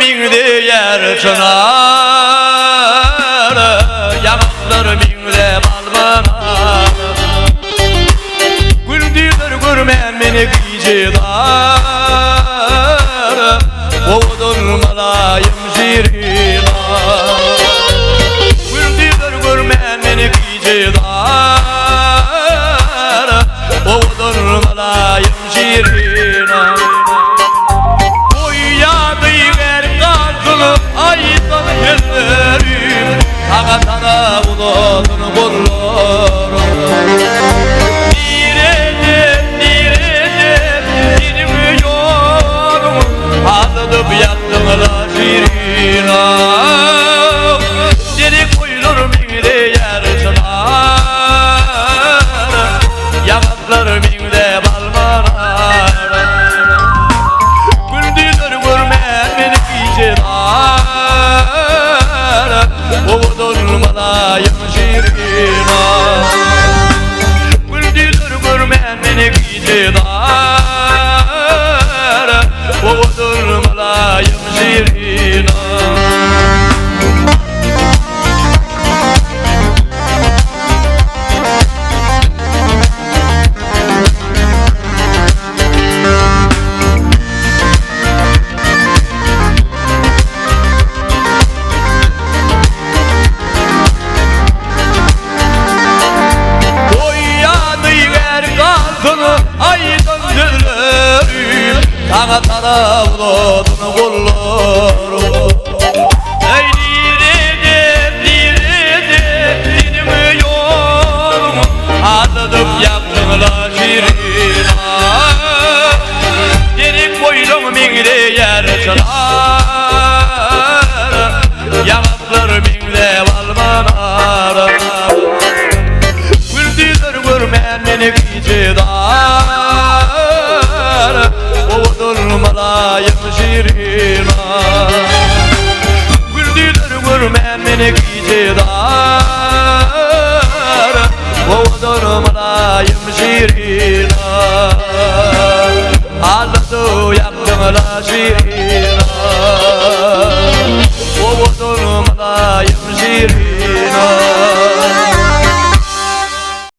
mingde yer çınar, yamaklar mingde balmanar. Güldüler görmen meni gıcılar, oğudun malayım zirgilar. Güldüler görmen meni gıcılar, oğudun malayım zirgilar. Aydan gözlerim Ağatana uladın kollarım. Niredim, dinimi yorum Ağladıp yattım la şirina. Seni koyulur mingde yer çınar, yamaklar mingde balmanar. Güldüler görmen beni gıcılar, oğudun malayım şirina. Güldüler görmen beni gıcılar, oğudun malayım şirina. Aydan gözlerim Ağatana uladın kollarım. Ey niredim, dinimi yorum Ağladıp yaktın la şirina. Derin boylum mingde yer çınar, yamaklar mingde balmanar. Güldüler görmen meni gıcılar, oğudun malayım şirina. Güldüler görmen meni gıcılar,